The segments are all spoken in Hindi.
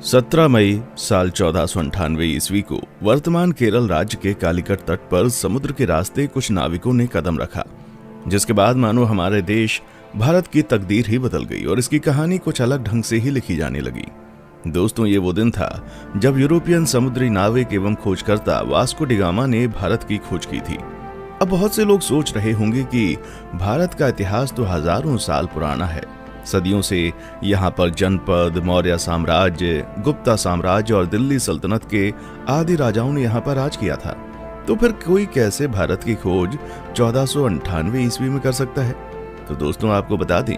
17 मई साल 1498 ईस्वी को वर्तमान केरल राज्य के कालीकट तट पर समुद्र के रास्ते कुछ नाविकों ने कदम रखा, जिसके बाद मानो हमारे देश भारत की तकदीर ही बदल गई और इसकी कहानी कुछ अलग ढंग से ही लिखी जाने लगी। दोस्तों, ये वो दिन था जब यूरोपियन समुद्री नाविक एवं खोजकर्ता वास्को डी गामा ने भारत की खोज की थी। अब बहुत से लोग सोच रहे होंगे कि भारत का इतिहास तो हजारों साल पुराना है। सदियों से यहाँ पर जनपद, मौर्य साम्राज्य, गुप्ता साम्राज्य और दिल्ली सल्तनत के आदि राजाओं ने यहाँ पर राज किया था। तो फिर कोई कैसे भारत की खोज 1498 ईस्वी में कर सकता है? तो दोस्तों, आपको बता दें,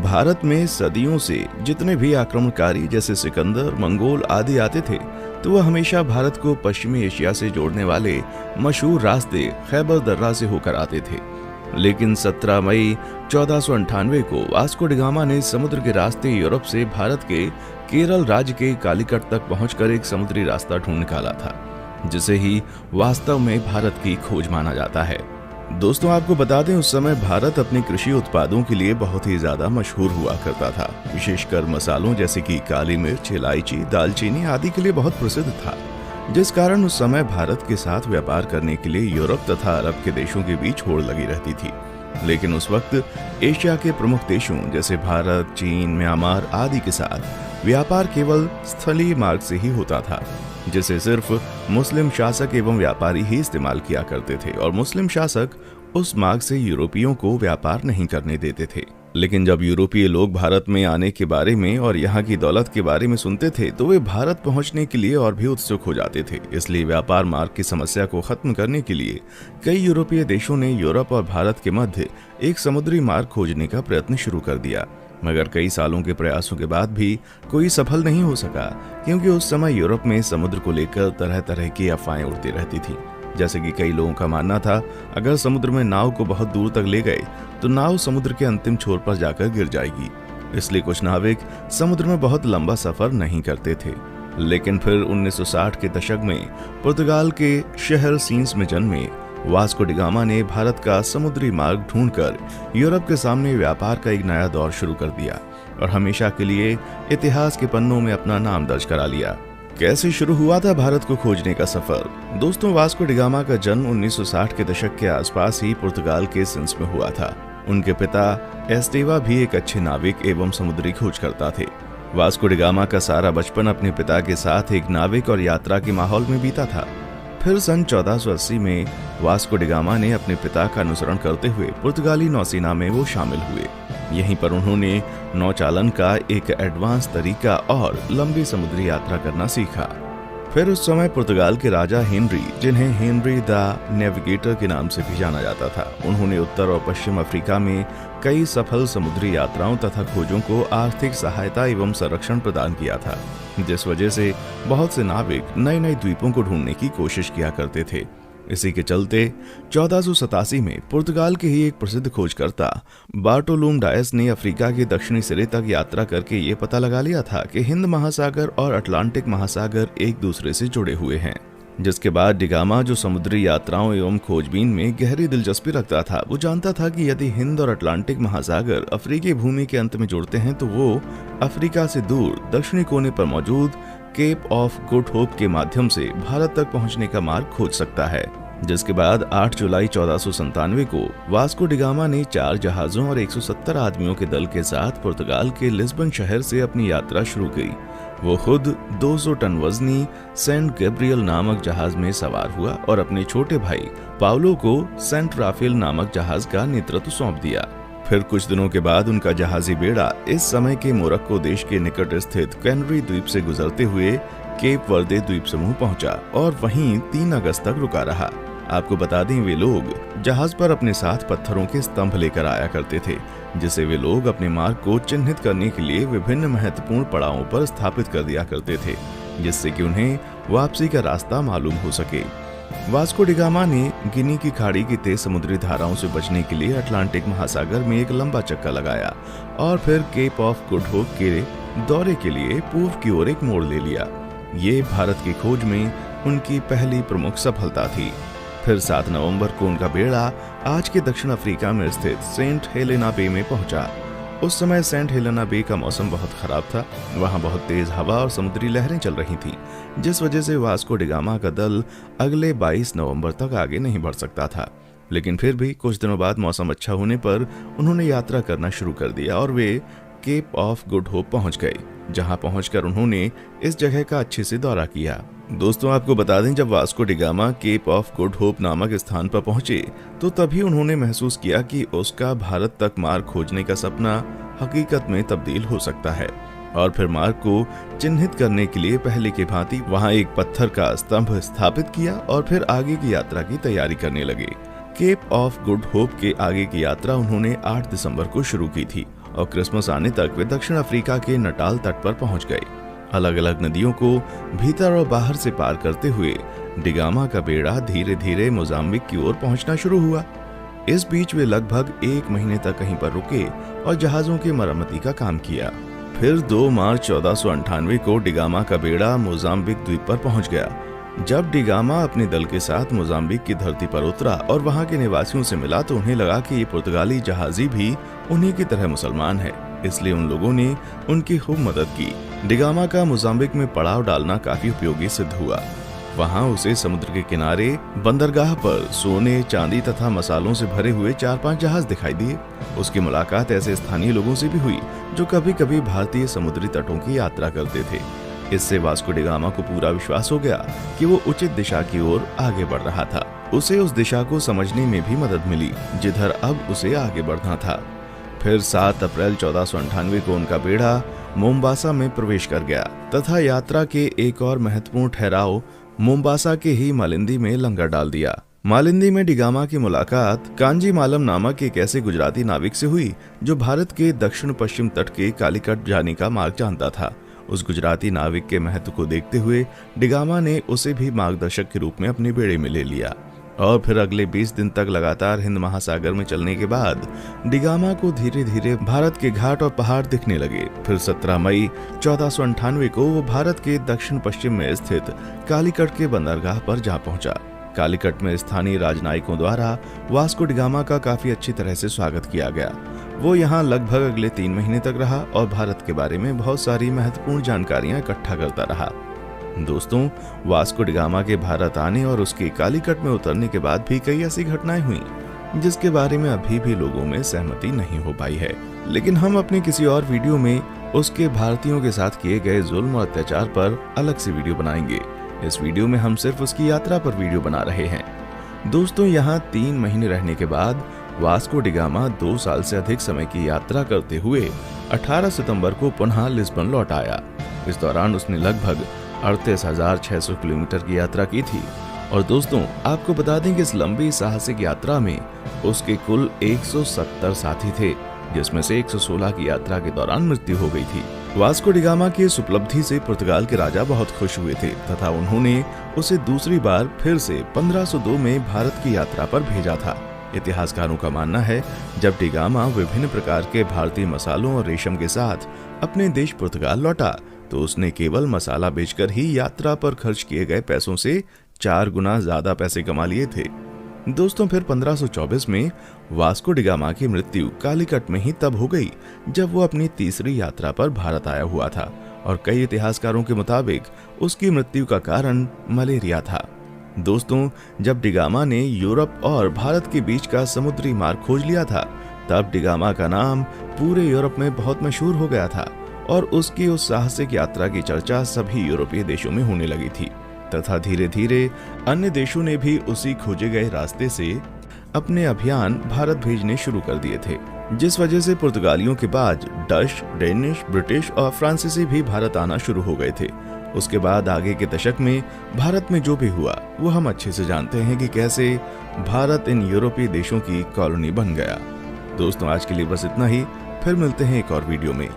भारत में सदियों से जितने भी आक्रमणकारी जैसे सिकंदर, मंगोल आदि आते थे, तो वह हमेशा भारत को पश्चिमी एशिया से जोड़ने वाले मशहूर रास्ते खैबर दर्रा से होकर आते थे। लेकिन 17 मई 1498 को वास्को डी गामा ने समुद्र के रास्ते यूरोप से भारत के केरल राज्य के कालीकट तक पहुंचकर एक समुद्री रास्ता ढूंढ निकाला था, जिसे ही वास्तव में भारत की खोज माना जाता है। दोस्तों, आपको बता दें, उस समय भारत अपने कृषि उत्पादों के लिए बहुत ही ज्यादा मशहूर हुआ करता था। विशेषकर मसालों जैसे कि काली मिर्च, इलायची, दालचीनी आदि के लिए बहुत प्रसिद्ध था, जिस कारण उस समय भारत के साथ व्यापार करने के लिए यूरोप तथा अरब के देशों के बीच होड़ लगी रहती थी। लेकिन उस वक्त एशिया के प्रमुख देशों जैसे भारत, चीन, म्यांमार आदि के साथ व्यापार केवल स्थलीय मार्ग से ही होता था, जिसे सिर्फ मुस्लिम शासक एवं व्यापारी ही इस्तेमाल किया करते थे और मुस्लिम शासक उस मार्ग से यूरोपियों को व्यापार नहीं करने देते थे। लेकिन जब यूरोपीय लोग भारत में आने के बारे में और यहाँ की दौलत के बारे में सुनते थे, तो वे भारत पहुँचने के लिए और भी उत्सुक हो जाते थे। इसलिए व्यापार मार्ग की समस्या को खत्म करने के लिए कई यूरोपीय देशों ने यूरोप और भारत के मध्य एक समुद्री मार्ग खोजने का प्रयत्न शुरू कर दिया। मगर कई सालों के प्रयासों के बाद भी कोई सफल नहीं हो सका, क्योंकि उस समय यूरोप में समुद्र को लेकर तरह तरह की अफवाहें उड़ती रहती थी। जैसे कि कई लोगों का मानना था, अगर समुद्र में नाव को बहुत दूर तक ले गए तो नाव समुद्र के अंतिम छोर पर जाकर गिर जाएगी। इसलिए कुछ नाविक समुद्र में बहुत लंबा सफर नहीं करते थे। लेकिन फिर 1960 के दशक में पुर्तगाल के शहर सीन्स में जन्मे वास्को डी गामा ने भारत का समुद्री मार्ग ढूंढकर यूरोप के सामने व्यापार का एक नया दौर शुरू कर दिया और हमेशा के लिए इतिहास के पन्नों में अपना नाम दर्ज करा लिया। कैसे शुरू हुआ था भारत को खोजने का सफर? दोस्तों, वास्को डी गामा का जन्म 1960 के दशक के आसपास ही पुर्तगाल के सिंस में हुआ था। उनके पिता एस्टेवा भी एक अच्छे नाविक एवं समुद्री खोजकर्ता थे। वास्को डी गामा का सारा बचपन अपने पिता के साथ एक नाविक और यात्रा के माहौल में बीता था। फिर सन 1480 में वास्को डी गामा ने अपने पिता का अनुसरण करते हुए पुर्तगाली नौसेना में वो शामिल हुए। यहीं पर उन्होंने नौचालन का एक एडवांस तरीका और लंबी समुद्री यात्रा करना सीखा। फिर उस समय पुर्तगाल के राजा हेनरी, जिन्हें हेनरी द नेविगेटर के नाम से भी जाना जाता था, उन्होंने उत्तर और पश्चिम अफ्रीका में कई सफल समुद्री यात्राओं तथा खोजों को आर्थिक सहायता एवं संरक्षण प्रदान किया था, जिस वजह से बहुत से नाविक नए नए द्वीपों को ढूंढने की कोशिश किया करते थे। इसी के चलते 1487 में पुर्तगाल के ही एक प्रसिद्ध खोजकर्ता बार्टोलुम डायस ने अफ्रीका के दक्षिणी सिरे तक यात्रा करके ये पता लगा लिया था कि हिंद महासागर और अटलांटिक महासागर एक दूसरे से जुड़े हुए हैं। जिसके बाद डी गामा, जो समुद्री यात्राओं एवं खोजबीन में गहरी दिलचस्पी रखता था, वो जानता था कि यदि हिंद और अटलांटिक महासागर अफ्रीकी भूमि के अंत में जुड़ते हैं तो वो अफ्रीका से दूर दक्षिणी कोने पर मौजूद केप ऑफ गुड होप के माध्यम से भारत तक पहुंचने का मार्ग खोज सकता है। जिसके बाद 8 जुलाई 1497 को वास्को डी गामा ने 4 जहाजों और 170 आदमियों के दल के साथ पुर्तगाल के लिस्बन शहर से अपनी यात्रा शुरू की। वो खुद 200 टन वजनी सेंट गैब्रियल नामक जहाज में सवार हुआ और अपने छोटे भाई पाउलो को सेंट राफेल नामक जहाज का नेतृत्व सौंप दिया। फिर कुछ दिनों के बाद उनका जहाजी बेड़ा इस समय के मोरक्को देश के निकट स्थित कैनरी द्वीप से गुजरते हुए केप वर्दे द्वीप समूह पहुंचा और वहीं 3 अगस्त तक रुका रहा। आपको बता दें, वे लोग जहाज पर अपने साथ पत्थरों के स्तंभ लेकर आया करते थे, जिसे वे लोग अपने मार्ग को चिन्हित करने के लिए विभिन्न महत्वपूर्ण पड़ावों पर स्थापित कर दिया करते थे, जिससे कि उन्हें वापसी का रास्ता मालूम हो सके। वास्को डी गामा ने गिनी की खाड़ी की तेज समुद्री धाराओं से बचने के लिए अटलांटिक महासागर में एक लंबा चक्का लगाया और फिर केप ऑफ गुड होप के दौरे के लिए पूर्व की ओर एक मोड़ ले लिया। ये भारत की खोज में उनकी पहली प्रमुख सफलता थी। फिर 7 नवंबर को उनका बेड़ा आज के दक्षिण अफ्रीका में स्थित सेंट हेलेना बे में पहुंचा उस समय सेंट हेलेना बे का मौसम बहुत खराब था। वहां बहुत तेज हवा और समुद्री लहरें चल रही थीं, जिस वजह से वास्को डी गामा का दल अगले 22 नवंबर तक आगे नहीं बढ़ सकता था। लेकिन फिर भी कुछ दिनों बाद मौसम अच्छा होने पर उन्होंने यात्रा करना शुरू कर दिया और वे केप ऑफ गुड होप पहुंच गए, जहां पहुंचकर उन्होंने इस जगह का अच्छे से दौरा किया। दोस्तों, आपको बता दें, जब Vasco da Gama Cape of Good Hope नामक स्थान पर पहुंचे तो तभी उन्होंने महसूस किया कि उसका भारत तक मार्ग खोजने का सपना हकीकत में तब्दील हो सकता है। और फिर मार्ग को चिन्हित करने के लिए पहले की भांति वहां एक पत्थर का स्तंभ स्थापित किया और फिर आगे की यात्रा की तैयारी करने लगे। केप ऑफ गुड होप के आगे की यात्रा उन्होंने 8 दिसंबर को शुरू की थी और क्रिसमस आने तक वे दक्षिण अफ्रीका के नटाल तट पर पहुंच गए। अलग अलग नदियों को भीतर और बाहर से पार करते हुए डी गामा का बेड़ा धीरे धीरे मोजाम्बिक की ओर पहुंचना शुरू हुआ। इस बीच वे लगभग 1 महीने तक कहीं पर रुके और जहाजों की मरम्मती का काम किया। फिर 2 मार्च 1498 को डी गामा का बेड़ा मोजाम्बिक द्वीप पर पहुंच गया। जब डी गामा अपने दल के साथ मोजाम्बिक की धरती पर उतरा और वहां के निवासियों से मिला तो उन्हें लगा कि ये पुर्तगाली जहाजी भी उन्हीं की तरह मुसलमान है, इसलिए उन लोगों ने उनकी खूब मदद की। डी गामा का मोजाम्बिक में पड़ाव डालना काफी उपयोगी सिद्ध हुआ। वहां उसे समुद्र के किनारे बंदरगाह पर सोने, चांदी तथा मसालों से भरे हुए 4-5 जहाज दिखाई दिए। उसकी मुलाकात ऐसे स्थानीय लोगों से भी हुई जो कभी कभी भारतीय समुद्री तटों की यात्रा करते थे। इससे वास्को डी गामा को पूरा विश्वास हो गया कि वो उचित दिशा की ओर आगे बढ़ रहा था। उसे उस दिशा को समझने में भी मदद मिली जिधर अब उसे आगे बढ़ना था। फिर 7 अप्रैल 1498 को उनका बेड़ा मोम्बासा में प्रवेश कर गया तथा यात्रा के एक और महत्वपूर्ण ठहराव मोम्बासा के ही मालिंदी में लंगर डाल दिया। मालिंदी में डी गामा की मुलाकात कांजी मालम नामक एक ऐसे गुजराती नाविक से हुई जो भारत के दक्षिण पश्चिम तट के कालीकट जाने का मार्ग जानता था। उस गुजराती नाविक के महत्व को देखते हुए डी गामा ने उसे भी मार्गदर्शक के रूप में अपने बेड़े में ले लिया और फिर अगले 20 दिन तक लगातार हिंद महासागर में चलने के बाद डी गामा को धीरे धीरे भारत के घाट और पहाड़ दिखने लगे। फिर 17 मई 1498 को वो भारत के दक्षिण पश्चिम में स्थित कालीकट के बंदरगाह पर जा पहुंचा। कालीकट में स्थानीय राजनयिकों द्वारा वास्को डी गामा का काफी अच्छी तरह से स्वागत किया गया। वो यहाँ लगभग अगले 3 महीने तक रहा और भारत के बारे में बहुत सारी महत्वपूर्ण जानकारियां इकट्ठा करता रहा। दोस्तों, वास्को डी गामा के भारत आने और उसके कालीकट में उतरने के बाद भी कई ऐसी घटनाएं हुई जिसके बारे में अभी भी लोगों में सहमति नहीं हो पाई है, लेकिन हम अपने किसी और वीडियो में उसके भारतीयों के साथ किए गए जुल्म और अत्याचार पर अलग से वीडियो बनाएंगे। इस वीडियो में हम सिर्फ उसकी यात्रा पर वीडियो बना रहे हैं। दोस्तों, यहाँ 3 महीने रहने के बाद वास्को डी गामा 2 साल से अधिक समय की यात्रा करते हुए 18 सितंबर को पुनः लिस्बन लौट आया। इस दौरान उसने लगभग 38,600 किलोमीटर की यात्रा की थी। और दोस्तों, आपको बता दें कि इस लंबी साहसिक यात्रा में उसके कुल 170 साथी थे, जिसमें से 116 की यात्रा के दौरान मृत्यु हो गई थी। वास्को डी गामा की इस उपलब्धि से पुर्तगाल के राजा बहुत खुश हुए थे तथा उन्होंने उसे दूसरी बार फिर से 1502 में भारत की यात्रा पर भेजा था। इतिहासकारों का मानना है जब डी गामा विभिन्न प्रकार के भारतीय मसालों और रेशम के साथ अपने देश पुर्तगाल लौटा तो उसने केवल मसाला बेचकर ही यात्रा पर खर्च किए गए पैसों से 4 गुना ज्यादा पैसे कमा लिए थे। दोस्तों, फिर 1524 में वास्को डी गामा की मृत्यु कालीकट में ही तब हो गई जब वो अपनी तीसरी यात्रा पर भारत आया हुआ था और कई इतिहासकारों के मुताबिक उसकी मृत्यु का कारण मलेरिया था। दोस्तों, जब डी गामा ने यूरोप और भारत के बीच का समुद्री मार्ग खोज लिया था तब डी गामा का नाम पूरे यूरोप में बहुत मशहूर हो गया था और उसकी उस साहसिक यात्रा की चर्चा सभी यूरोपीय देशों में होने लगी थी तथा धीरे धीरे अन्य देशों ने भी उसी खोजे गए रास्ते से अपने अभियान भारत भेजने शुरू कर दिए थे, जिस वजह से पुर्तगालियों के बाद डच, डेनिश, ब्रिटिश और फ्रांसीसी भी भारत आना शुरू हो गए थे। उसके बाद आगे के दशक में भारत में जो भी हुआ वो हम अच्छे से जानते हैं कि कैसे भारत इन यूरोपीय देशों की कॉलोनी बन गया। दोस्तों, आज के लिए बस इतना ही, फिर मिलते हैं एक और वीडियो में।